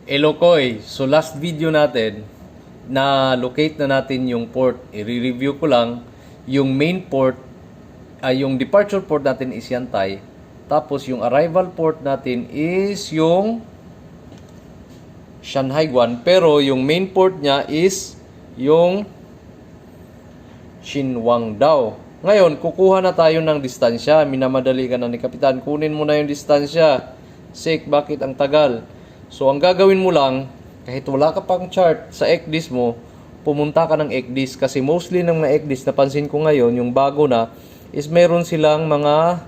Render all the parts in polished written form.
Elokoy, so last video natin, na-locate na natin yung port. I-review ko lang, yung main port, yung departure port natin is Yantai. Tapos yung arrival port natin is yung Shanghai Guan. Pero yung main port niya is yung Xinhuangdao. Ngayon, kukuha na tayo ng distansya. Minamadali ka na ni Kapitan. Kunin mo na yung distansya. Sek, bakit ang tagal? So, ang gagawin mo lang, kahit wala ka pang chart sa ECDIS mo, pumunta ka ng ECDIS. Kasi mostly ng mga ECDIS, napansin ko ngayon, yung bago na, is meron silang mga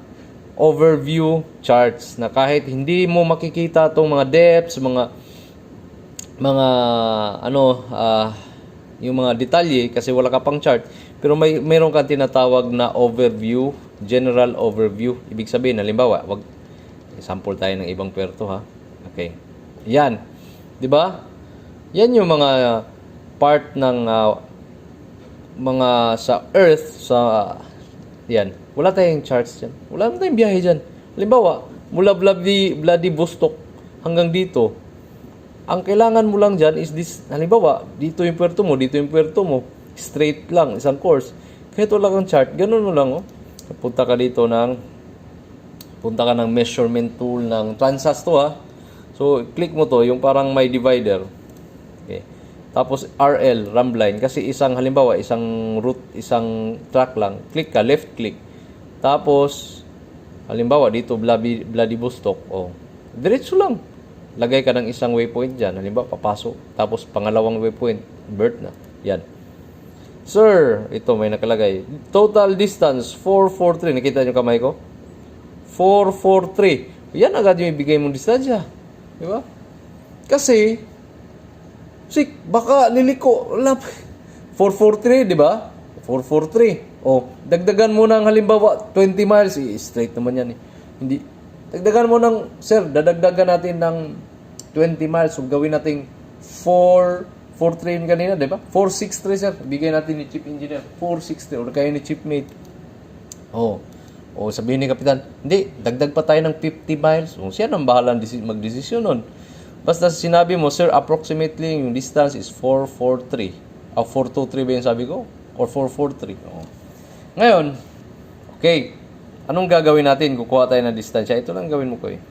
overview charts na kahit hindi mo makikita itong mga depths, yung mga detalye kasi wala ka pang chart, pero meron kang tinatawag na overview, general overview. Ibig sabihin, halimbawa, sample tayo ng ibang puerto ha. Okay. Yan. 'Di ba? Yan yung mga part ng mga sa Earth sa yan. Wala tayong charts diyan. Wala tayong biyahe diyan. Halimbawa, mula Vladivostok hanggang dito. Ang kailangan mo lang diyan is this. Halimbawa, dito yung puerto mo, dito yung puerto mo. Straight lang, isang course. Kahit wala kang chart, ganun mo lang, oh. Punta ka ng measurement tool ng Transas to, ha. So, click mo to, yung parang may divider. Okay. Tapos, RL, Ramline. Kasi halimbawa, isang route, isang track lang. Click ka, left click. Tapos, halimbawa, dito, Vladivostok. Oh. Diretso lang. Lagay ka ng isang waypoint dyan. Halimbawa, papasok. Tapos, pangalawang waypoint. Bird na. Yan. Sir, ito may nakalagay. Total distance, 443. Nakita nyo kamay ko? 443. Yan agad yung ibigay mong distansya. Di ba? Kasi, baka liliko. 443, di ba? 443. O, dagdagan mo ng halimbawa, 20 miles. Straight naman yan eh. Hindi. Dagdagan mo ng, sir, dadagdagan natin ng 20 miles. So, gawin natin 443 kanina, di ba? 463, sir. Bigay natin ni Chief Engineer. 463. O, kaya ni Chief Mate. O sabihin ni Kapitan, hindi, dagdag pa tayo ng 50 miles. O, siya nang bahala magdesisyon nun. Basta sinabi mo, sir, approximately yung distance is 443. 423 ba yung sabi ko? Or 443. O. Ngayon, okay, anong gagawin natin? Kukuha tayo ng distansya. Ito lang gawin mo ko eh.